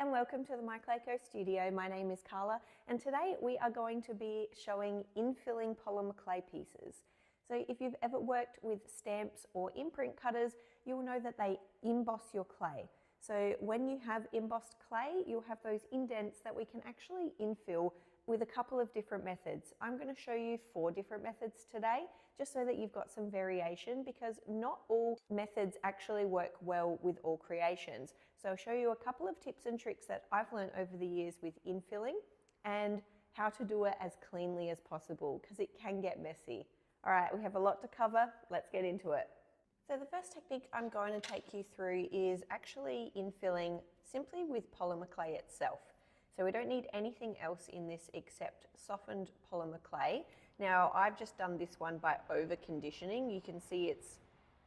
and welcome to the Mica studio. My name is Carla and today we are going to be showing infilling polymer clay pieces. So if you've ever worked with stamps or imprint cutters, you'll know that they emboss your clay. So when you have embossed clay, you'll have those indents that we can actually infill with a couple of different methods. I'm going to show you 4 different methods today, just so that you've got some variation, because not all methods actually work well with all creations. So I'll show you a couple of tips and tricks that I've learned over the years with infilling and how to do it as cleanly as possible, because it can get messy. All right, we have a lot to cover. Let's get into it. So the first technique I'm going to take you through is actually infilling simply with polymer clay itself. So we don't need anything else in this except softened polymer clay. Now I've just done this one by over conditioning. You can see it's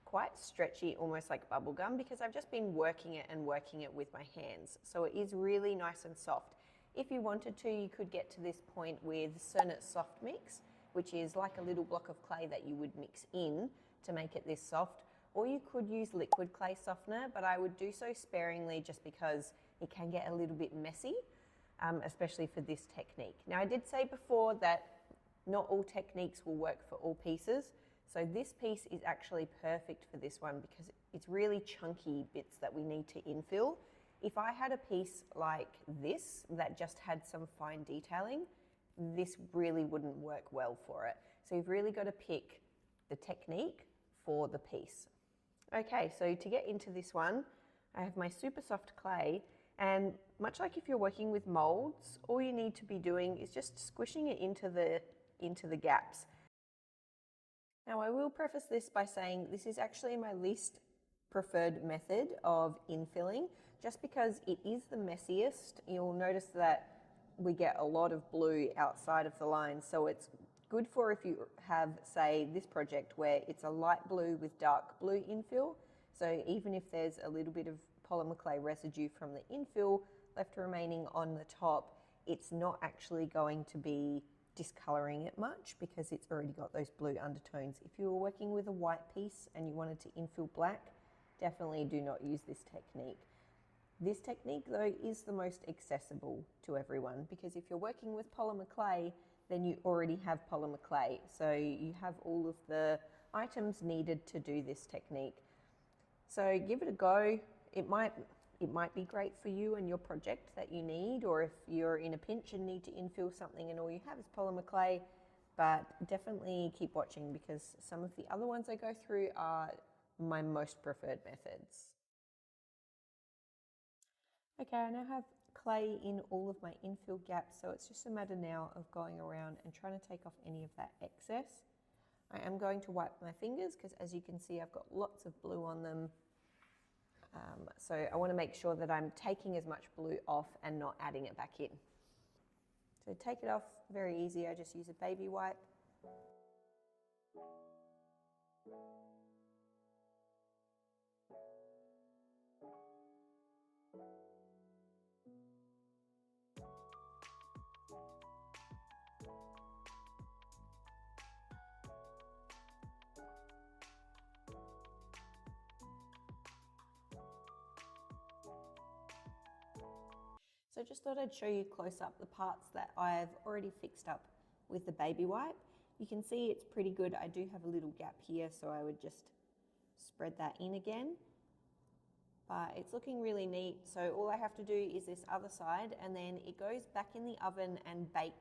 quite stretchy, almost like bubble gum, because I've just been working it with my hands. So it is really nice and soft. If you wanted to, you could get to this point with Cernit soft mix, which is like a little block of clay that you would mix in to make it this soft. Or you could use liquid clay softener, but I would do so sparingly just because it can get a little bit messy. Especially for this technique. Now I did say before that not all techniques will work for all pieces, so this piece is actually perfect for this one because it's really chunky bits that we need to infill. If I had a piece like this that just had some fine detailing, this really wouldn't work well for it. So you've really got to pick the technique for the piece. Okay, so to get into this one, I have my super soft clay. And much like if you're working with molds, all you need to be doing is just squishing it into the gaps. Now I will preface this by saying this is actually my least preferred method of infilling, just because it is the messiest. You'll notice that we get a lot of blue outside of the line, so it's good for if you have, say, this project where it's a light blue with dark blue infill. So even if there's a little bit of polymer clay residue from the infill left remaining on the top, it's not actually going to be discoloring it much because it's already got those blue undertones. If you were working with a white piece and you wanted to infill black, definitely do not use this technique. This technique though is the most accessible to everyone, because if you're working with polymer clay, then you already have polymer clay. So you have all of the items needed to do this technique. So give it a go. It might be great for you and your project that you need, or if you're in a pinch and need to infill something and all you have is polymer clay, but definitely keep watching because some of the other ones I go through are my most preferred methods. Okay, I now have clay in all of my infill gaps, so it's just a matter now of going around and trying to take off any of that excess. I am going to wipe my fingers because, as you can see, I've got lots of blue on them. So I want to make sure that I'm taking as much blue off and not adding it back in. So take it off, very easy. I just use a baby wipe. So just thought I'd show you close up the parts that I've already fixed up with the baby wipe. You can see it's pretty good. I do have a little gap here, so I would just spread that in again. But it's looking really neat. So all I have to do is this other side, and then it goes back in the oven and bake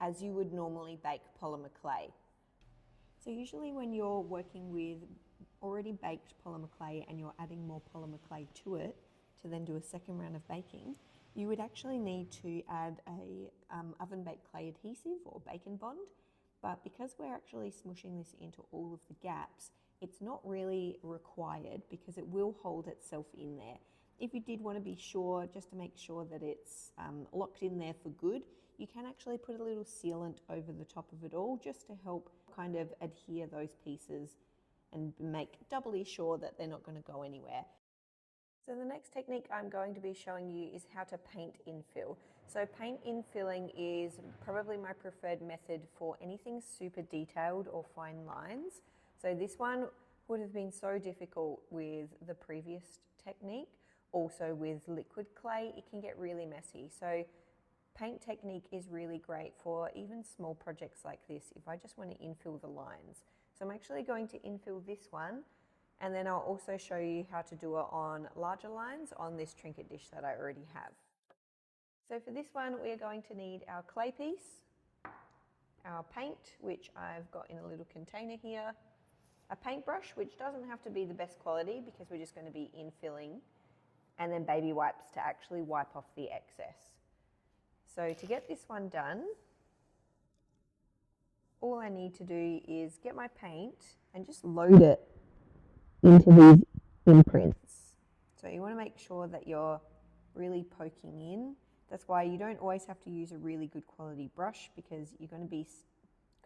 as you would normally bake polymer clay. So usually when you're working with already baked polymer clay and you're adding more polymer clay to it to then do a second round of baking, you would actually need to add a oven baked clay adhesive or bacon bond, but because we're actually smushing this into all of the gaps, it's not really required because it will hold itself in there. If you did want to be sure, just to make sure that it's locked in there for good, you can actually put a little sealant over the top of it all just to help kind of adhere those pieces and make doubly sure that they're not going to go anywhere. So the next technique I'm going to be showing you is how to paint infill. So paint infilling is probably my preferred method for anything super detailed or fine lines. So this one would have been so difficult with the previous technique. also with liquid clay, it can get really messy. So paint technique is really great for even small projects like this if I just want to infill the lines. So I'm actually going to infill this one, and then I'll also show you how to do it on larger lines on this trinket dish that I already have. So for this one, we are going to need our clay piece, our paint, which I've got in a little container here, a paintbrush, which doesn't have to be the best quality because we're just going to be infilling, and then baby wipes to actually wipe off the excess. So to get this one done, all I need to do is get my paint and just load it into these imprints. So you want to make sure that you're really poking in. That's why you don't always have to use a really good quality brush, because you're going to be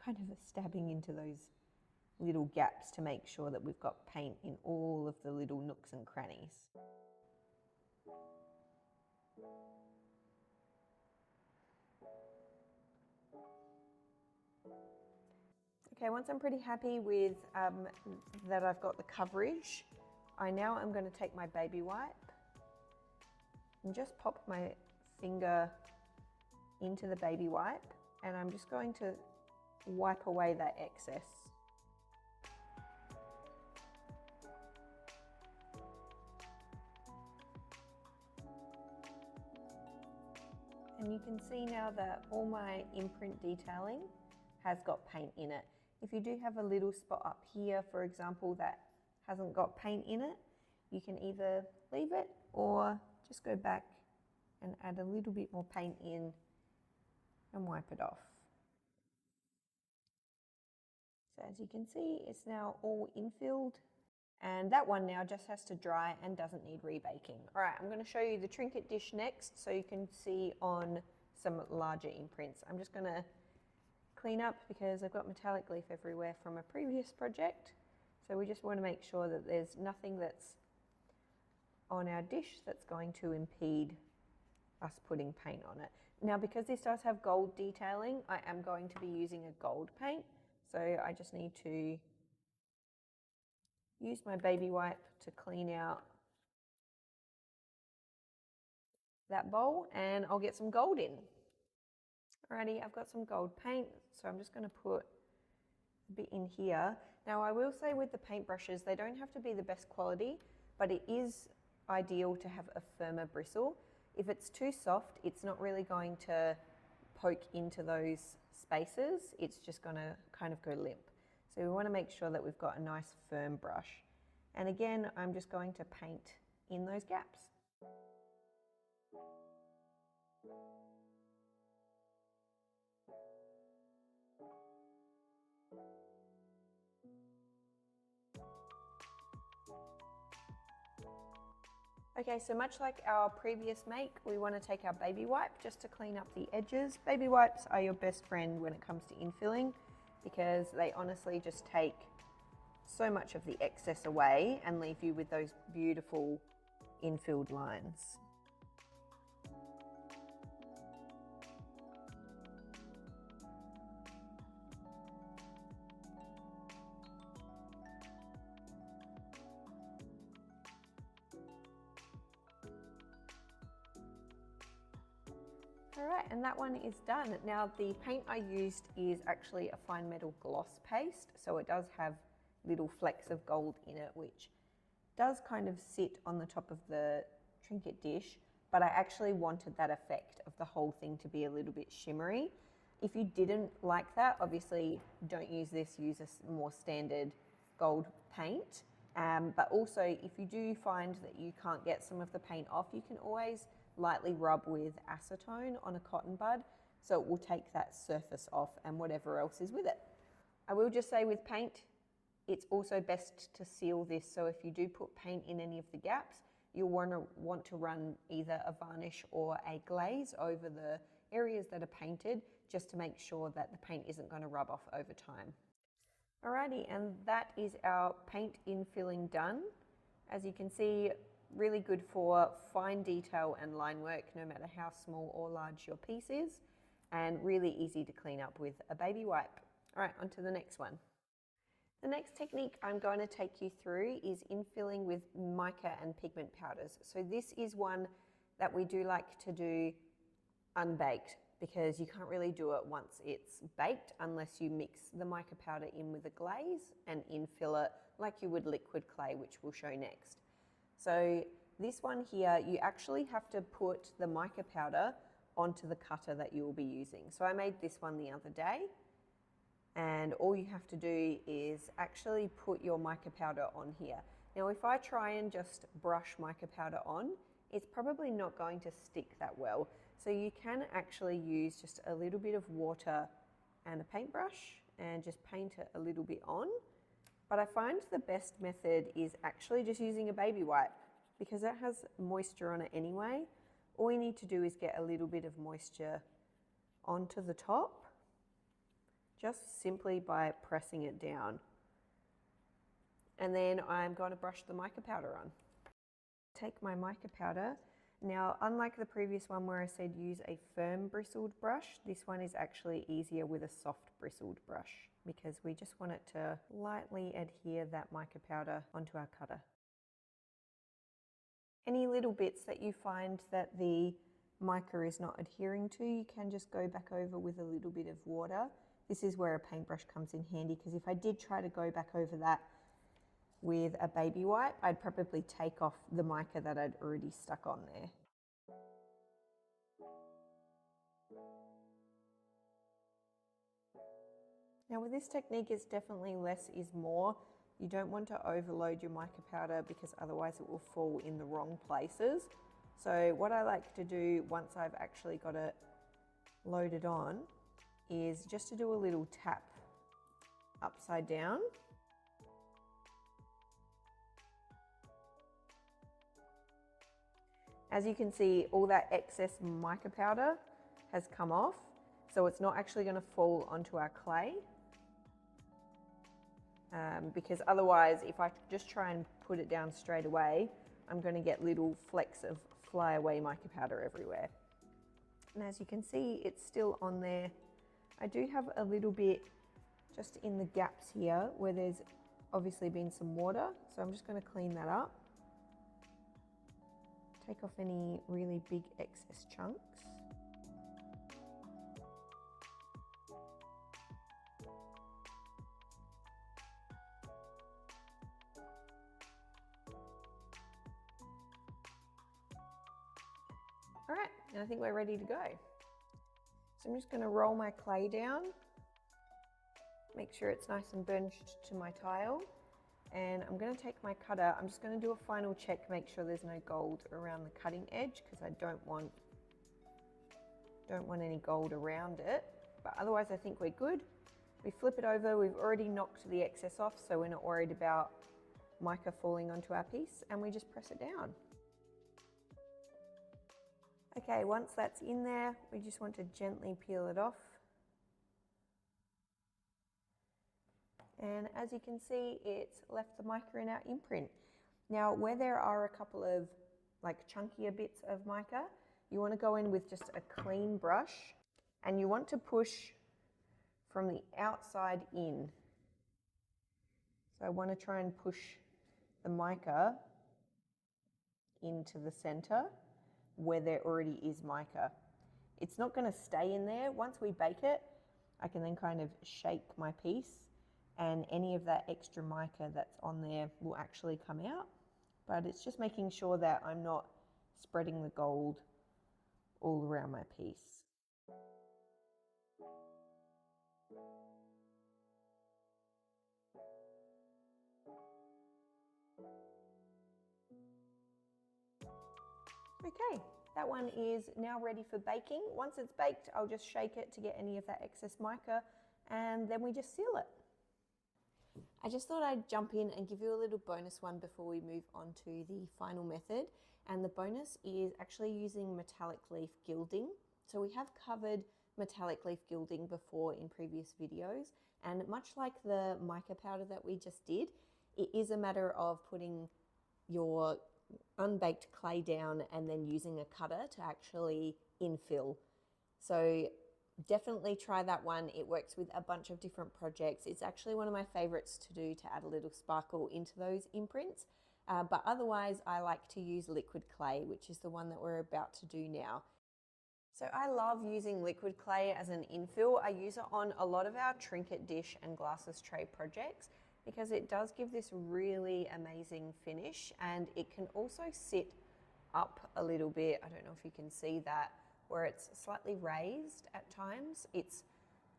kind of stabbing into those little gaps to make sure that we've got paint in all of the little nooks and crannies. Okay, once I'm pretty happy with that I've got the coverage, I'm going to take my baby wipe and just pop my finger into the baby wipe, and I'm just going to wipe away that excess. And you can see now that all my imprint detailing has got paint in it. If you do have a little spot up here, for example, that hasn't got paint in it, you can either leave it or just go back and add a little bit more paint in and wipe it off. So as you can see, it's now all infilled, and that one now just has to dry and doesn't need rebaking. All right, I'm going to show you the trinket dish next so you can see on some larger imprints. I'm just going to clean up because I've got metallic leaf everywhere from a previous project. So we just want to make sure that there's nothing that's on our dish that's going to impede us putting paint on it. Now, because this does have gold detailing, I am going to be using a gold paint. So I just need to use my baby wipe to clean out that bowl, and I'll get some gold in. Alrighty, I've got some gold paint, so I'm just going to put a bit in here. Now I will say with the paintbrushes, they don't have to be the best quality, but it is ideal to have a firmer bristle. If it's too soft, it's not really going to poke into those spaces, it's just going to kind of go limp. So we want to make sure that we've got a nice firm brush. And again, I'm just going to paint in those gaps. Okay, so much like our previous make, we want to take our baby wipe just to clean up the edges. Baby wipes are your best friend when it comes to infilling, because they honestly just take so much of the excess away and leave you with those beautiful infilled lines. Alright, and that one is done. Now the paint I used is actually a fine metal gloss paste, so it does have little flecks of gold in it, which does kind of sit on the top of the trinket dish, but I actually wanted that effect of the whole thing to be a little bit shimmery. If you didn't like that, obviously don't use this, use a more standard gold paint. But also if you do find that you can't get some of the paint off, you can always lightly rub with acetone on a cotton bud, so it will take that surface off and whatever else is with it. I will just say with paint, it's also best to seal this, so if you do put paint in any of the gaps, you'll want to run either a varnish or a glaze over the areas that are painted, just to make sure that the paint isn't going to rub off over time. Alrighty, and that is our paint infilling done. As you can see, really good for fine detail and line work, no matter how small or large your piece is, and really easy to clean up with a baby wipe. All right, on to the next one. The next technique I'm going to take you through is infilling with mica and pigment powders. So this is one that we do like to do unbaked, because you can't really do it once it's baked unless you mix the mica powder in with a glaze and infill it like you would liquid clay, which we'll show next. So this one here, you actually have to put the mica powder onto the cutter that you will be using. So I made this one the other day, and all you have to do is actually put your mica powder on here. Now if I try and just brush mica powder on, it's probably not going to stick that well. So you can actually use just a little bit of water and a paintbrush and just paint it a little bit on. But I find the best method is actually just using a baby wipe, because it has moisture on it anyway. All you need to do is get a little bit of moisture onto the top, just simply by pressing it down. And then I'm going to brush the mica powder on. Take my mica powder. Now, unlike the previous one where I said use a firm bristled brush, this one is actually easier with a soft bristled brush, because we just want it to lightly adhere that mica powder onto our cutter. Any little bits that you find that the mica is not adhering to, you can just go back over with a little bit of water. This is where a paintbrush comes in handy, because if I did try to go back over that with a baby wipe, I'd probably take off the mica that I'd already stuck on there. Now with this technique, it's definitely less is more. You don't want to overload your mica powder, because otherwise it will fall in the wrong places. So what I like to do once I've actually got it loaded on is just to do a little tap upside down. As you can see, all that excess mica powder has come off, so it's not actually going to fall onto our clay. Because otherwise, if I just try and put it down straight away, I'm going to get little flecks of flyaway mica powder everywhere. And as you can see, it's still on there. I do have a little bit just in the gaps here where there's obviously been some water, so I'm just going to clean that up. Take off any really big excess chunks. All right, and I think we're ready to go. So I'm just going to roll my clay down, make sure it's nice and burnished to my tile. And I'm going to take my cutter, I'm just going to do a final check, make sure there's no gold around the cutting edge, because I don't want any gold around it. But otherwise I think we're good. We flip it over, we've already knocked the excess off, so we're not worried about mica falling onto our piece, and we just press it down. Okay, once that's in there, we just want to gently peel it off. And as you can see, it's left the mica in our imprint. Now, where there are a couple of like chunkier bits of mica, you want to go in with just a clean brush, and you want to push from the outside in. So I want to try and push the mica into the center where there already is mica. It's not going to stay in there. Once we bake it, I can then kind of shake my piece, and any of that extra mica that's on there will actually come out. But it's just making sure that I'm not spreading the gold all around my piece. Okay, that one is now ready for baking. Once it's baked, I'll just shake it to get any of that excess mica, and then we just seal it. I just thought I'd jump in and give you a little bonus one before we move on to the final method. And the bonus is actually using metallic leaf gilding. So we have covered metallic leaf gilding before in previous videos, and much like the mica powder that we just did, it is a matter of putting your unbaked clay down and then using a cutter to actually infill. So definitely try that one. It works with a bunch of different projects. It's actually one of my favorites to do to add a little sparkle into those imprints. But otherwise, I like to use liquid clay, which is the one that we're about to do now. So I love using liquid clay as an infill. I use it on a lot of our trinket dish and glasses tray projects because it does give this really amazing finish, and it can also sit up a little bit. I don't know if you can see that, where it's slightly raised at times.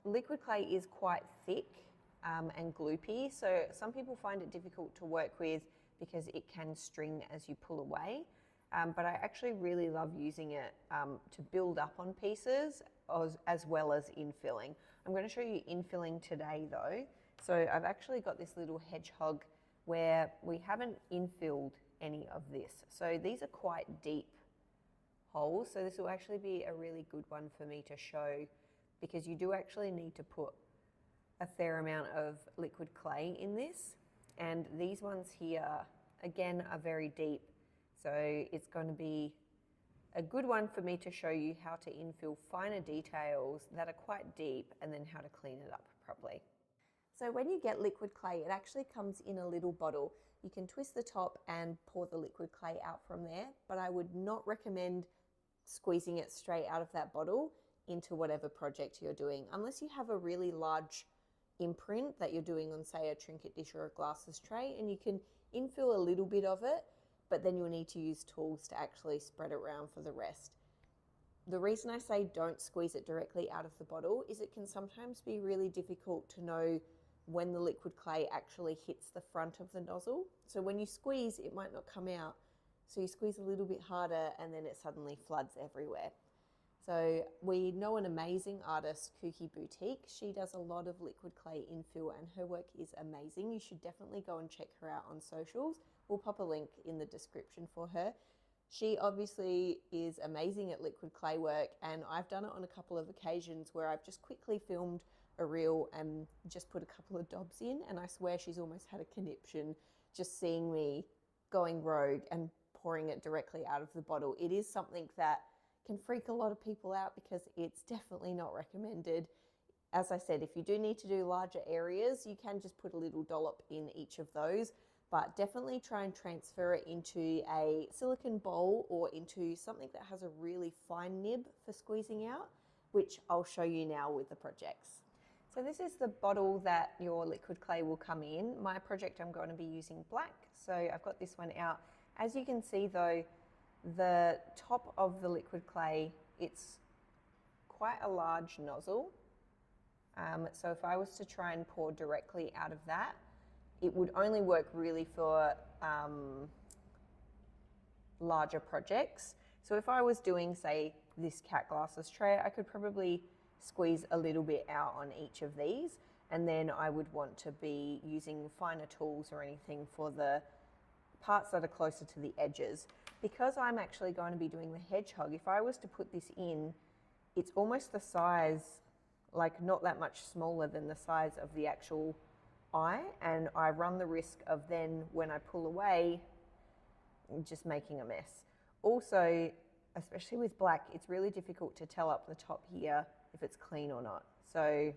Liquid clay is quite thick and gloopy, so some people find it difficult to work with because it can string as you pull away. But I actually really love using it to build up on pieces as well as infilling. I'm going to show you infilling today though. So I've actually got this little hedgehog where we haven't infilled any of this. So these are quite deep holes. So this will actually be a really good one for me to show because you do actually need to put a fair amount of liquid clay in this. And these ones here, again, are very deep. So it's going to be a good one for me to show you how to infill finer details that are quite deep and then how to clean it up properly. So when you get liquid clay, it actually comes in a little bottle. You can twist the top and pour the liquid clay out from there, but I would not recommend squeezing it straight out of that bottle into whatever project you're doing, unless you have a really large imprint that you're doing on, say, a trinket dish or a glasses tray, and you can infill a little bit of it, but then you'll need to use tools to actually spread it around for the rest. The reason I say don't squeeze it directly out of the bottle is it can sometimes be really difficult to know when the liquid clay actually hits the front of the nozzle. So when you squeeze, it might not come out. So you squeeze a little bit harder and then it suddenly floods everywhere. So we know an amazing artist, Kooky Boutique. She does a lot of liquid clay infill and her work is amazing. You should definitely go and check her out on socials. We'll pop a link in the description for her. She obviously is amazing at liquid clay work, and I've done it on a couple of occasions where I've just quickly filmed a reel and just put a couple of dobs in, and I swear she's almost had a conniption just seeing me going rogue and pouring it directly out of the bottle. It is something that can freak a lot of people out because it's definitely not recommended. As I said, if you do need to do larger areas, you can just put a little dollop in each of those, but definitely try and transfer it into a silicone bowl or into something that has a really fine nib for squeezing out, which I'll show you now with the projects. So this is the bottle that your liquid clay will come in. My project, I'm going to be using black, so I've got this one out. As you can see though, the top of the liquid clay, it's quite a large nozzle. So if I was to try and pour directly out of that, it would only work really for larger projects. So if I was doing, say, this cat glasses tray, I could probably squeeze a little bit out on each of these, and then I would want to be using finer tools or anything for the parts that are closer to the edges. Because I'm actually going to be doing the hedgehog, if I was to put this in, it's almost the size, like not that much smaller than the size of the actual eye, and I run the risk of then when I pull away just making a mess. Also, especially with black, it's really difficult to tell up the top here if it's clean or not. So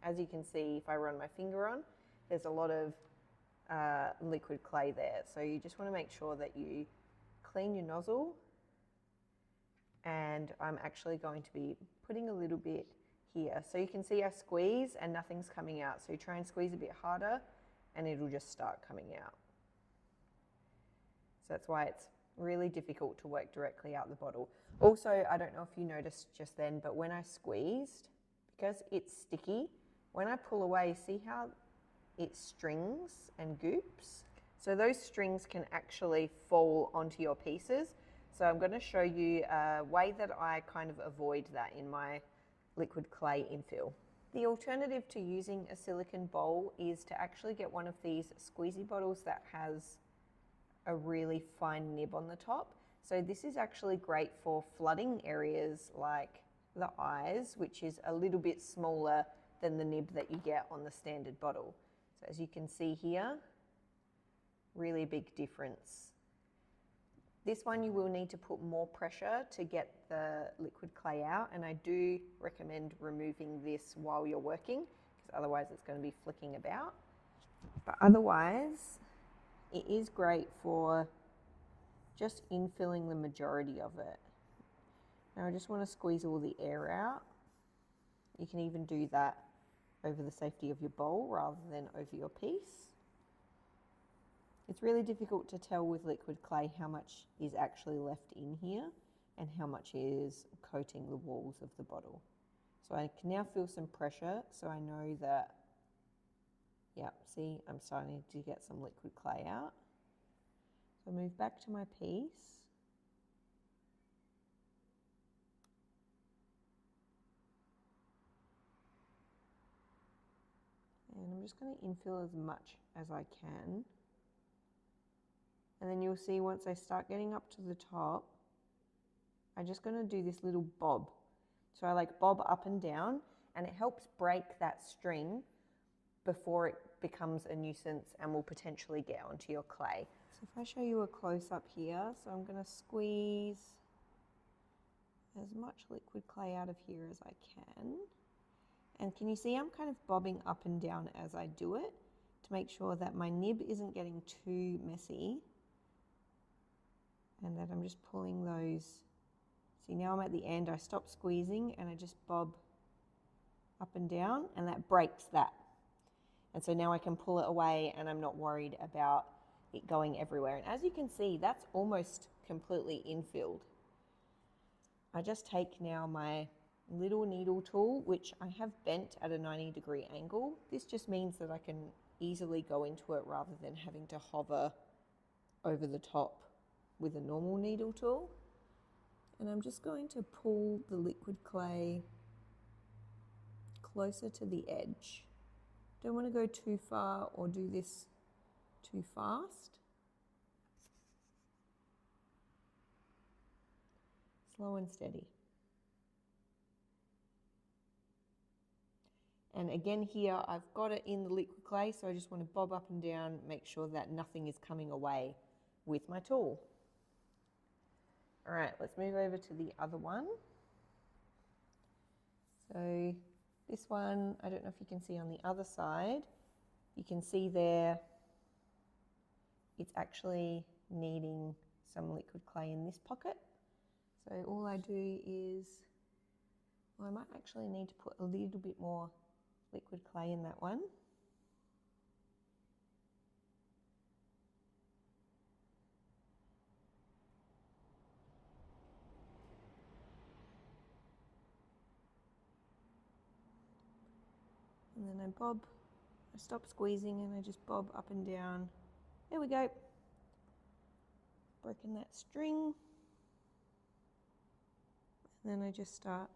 as you can see, if I run my finger on, there's a lot of liquid clay there. So you just want to make sure that you clean your nozzle, and I'm actually going to be putting a little bit here. So you can see I squeeze and nothing's coming out. So you try and squeeze a bit harder and it'll just start coming out. So that's why it's really difficult to work directly out the bottle. Also, I don't know if you noticed just then, but when I squeezed, because it's sticky, when I pull away, see how it strings and goops? So those strings can actually fall onto your pieces. So I'm going to show you a way that I kind of avoid that in my liquid clay infill. The alternative to using a silicone bowl is to actually get one of these squeezy bottles that has a really fine nib on the top. So this is actually great for flooding areas like the eyes, which is a little bit smaller than the nib that you get on the standard bottle. So as you can see here, really big difference. This one you will need to put more pressure to get the liquid clay out, and I do recommend removing this while you're working because otherwise it's going to be flicking about. But otherwise, it is great for just infilling the majority of it. Now I just want to squeeze all the air out. You can even do that over the safety of your bowl rather than over your piece. It's really difficult to tell with liquid clay how much is actually left in here and how much is coating the walls of the bottle. So I can now feel some pressure, so I know that, yeah, see, I'm starting to get some liquid clay out. So I move back to my piece. And I'm just going to infill as much as I can. And then you'll see once I start getting up to the top, I'm just going to do this little bob. So I like bob up and down, and it helps break that string before it becomes a nuisance and will potentially get onto your clay. So if I show you a close-up here, so I'm going to squeeze as much liquid clay out of here as I can. And can you see I'm kind of bobbing up and down as I do it to make sure that my nib isn't getting too messy and that I'm just pulling those. See, now I'm at the end, I stop squeezing and I just bob up and down, and that breaks that. And so now I can pull it away and I'm not worried about it going everywhere. And as you can see, that's almost completely infilled. I just take now my little needle tool, which I have bent at a 90-degree angle. This just means that I can easily go into it rather than having to hover over the top with a normal needle tool. And I'm just going to pull the liquid clay closer to the edge. Don't want to go too far or do this too fast. Slow and steady. And again here, I've got it in the liquid clay, so I just want to bob up and down, make sure that nothing is coming away with my tool. All right, let's move over to the other one. So this one, I don't know if you can see on the other side, you can see there it's actually needing some liquid clay in this pocket. So all I do is, well, I might actually need to put a little bit more liquid clay in that one. And then I stop squeezing and I just bob up and down. There we go. Broken that string. And then I just start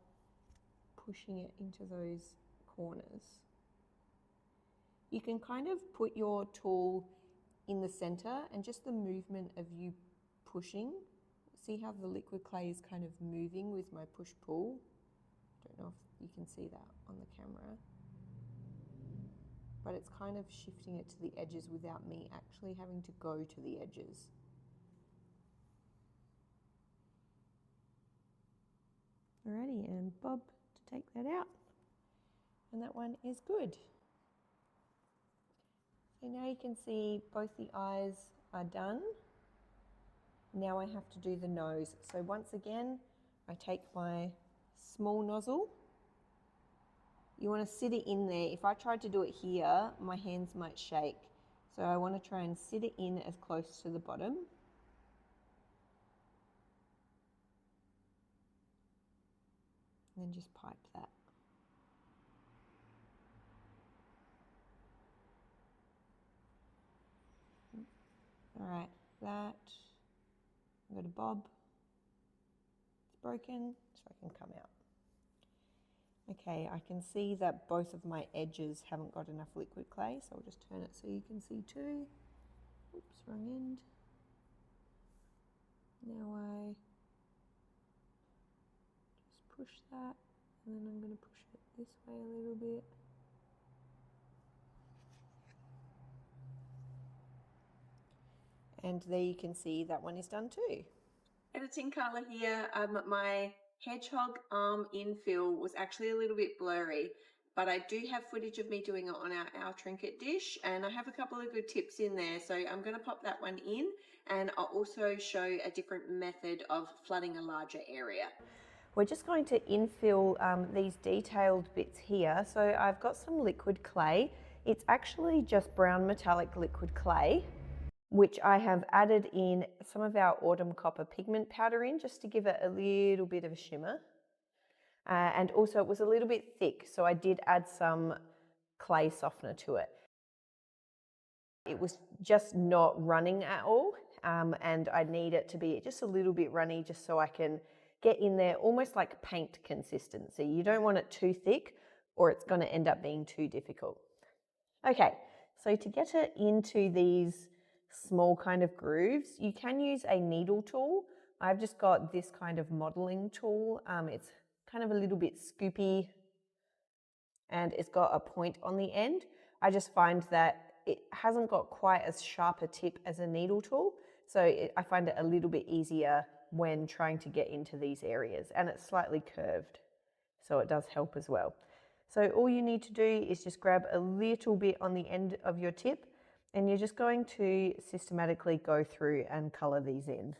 pushing it into those corners. You can kind of put your tool in the center and just the movement of you pushing. See how the liquid clay is kind of moving with my push-pull? Don't know if you can see that on the camera. But it's kind of shifting it to the edges without me actually having to go to the edges. Alrighty, and bob to take that out. And that one is good. So now you can see both the eyes are done. Now I have to do the nose. So once again, I take my small nozzle. You want to sit it in there. If I tried to do it here, my hands might shake. So I want to try and sit it in as close to the bottom. And then just pipe that. All right, that, I'm going to bob. It's broken, so I can come out. Okay, I can see that both of my edges haven't got enough liquid clay, so I'll just turn it so you can see too. Oops, wrong end. Now I just push that, and then I'm going to push it this way a little bit. And there you can see that one is done too. Editing colour here. My hedgehog arm infill was actually a little bit blurry, but I do have footage of me doing it on our trinket dish, and I have a couple of good tips in there. So I'm going to pop that one in, and I'll also show a different method of flooding a larger area. We're just going to infill these detailed bits here. So I've got some liquid clay. It's actually just brown metallic liquid clay, which I have added in some of our autumn copper pigment powder in just to give it a little bit of a shimmer. And also it was a little bit thick, so I did add some clay softener to it. It was just not running at all, and I need it to be just a little bit runny just so I can get in there almost like paint consistency. You don't want it too thick or it's going to end up being too difficult. Okay, so to get it into these small kind of grooves, you can use a needle tool. I've just got this kind of modeling tool. It's kind of a little bit scoopy and it's got a point on the end. I just find that it hasn't got quite as sharp a tip as a needle tool, so I find it a little bit easier when trying to get into these areas, and it's slightly curved, so it does help as well. So all you need to do is just grab a little bit on the end of your tip, and you're just going to systematically go through and colour these in.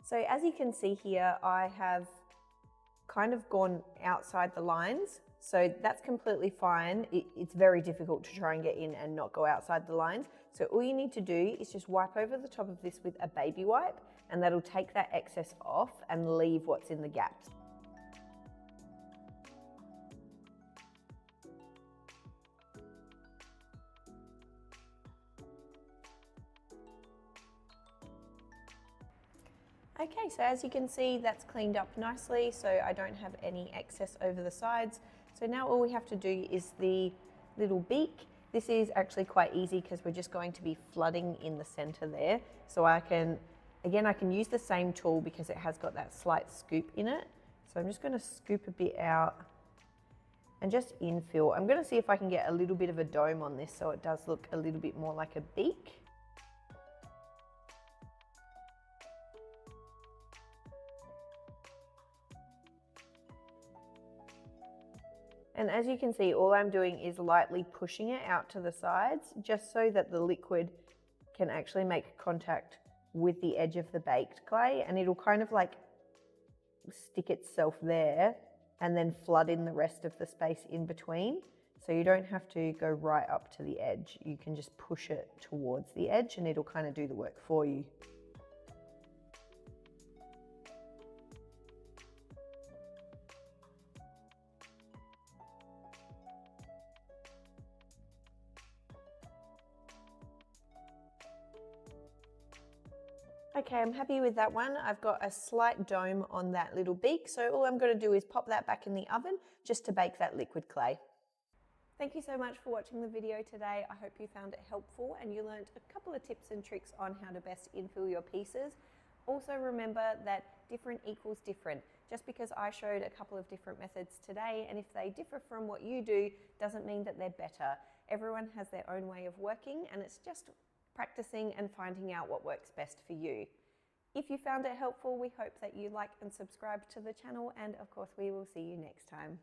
So as you can see here, I have kind of gone outside the lines. So that's completely fine. It's very difficult to try and get in and not go outside the lines. So all you need to do is just wipe over the top of this with a baby wipe, and that'll take that excess off and leave what's in the gaps. Okay, so as you can see, that's cleaned up nicely, so I don't have any excess over the sides. So now all we have to do is the little beak. This is actually quite easy because we're just going to be flooding in the center there. So I can use the same tool because it has got that slight scoop in it. So I'm just going to scoop a bit out and just infill. I'm going to see if I can get a little bit of a dome on this so it does look a little bit more like a beak. And as you can see, all I'm doing is lightly pushing it out to the sides just so that the liquid can actually make contact with the edge of the baked clay, and it'll kind of like stick itself there and then flood in the rest of the space in between. So you don't have to go right up to the edge. You can just push it towards the edge and it'll kind of do the work for you. Okay, I'm happy with that one. I've got a slight dome on that little beak, so all I'm going to do is pop that back in the oven just to bake that liquid clay. Thank you so much for watching the video today. I hope you found it helpful and you learned a couple of tips and tricks on how to best infill your pieces. Also remember that different equals different. Just because I showed a couple of different methods today, and if they differ from what you do, doesn't mean that they're better. Everyone has their own way of working, and it's just practicing and finding out what works best for you. If you found it helpful, we hope that you like and subscribe to the channel, and of course we will see you next time.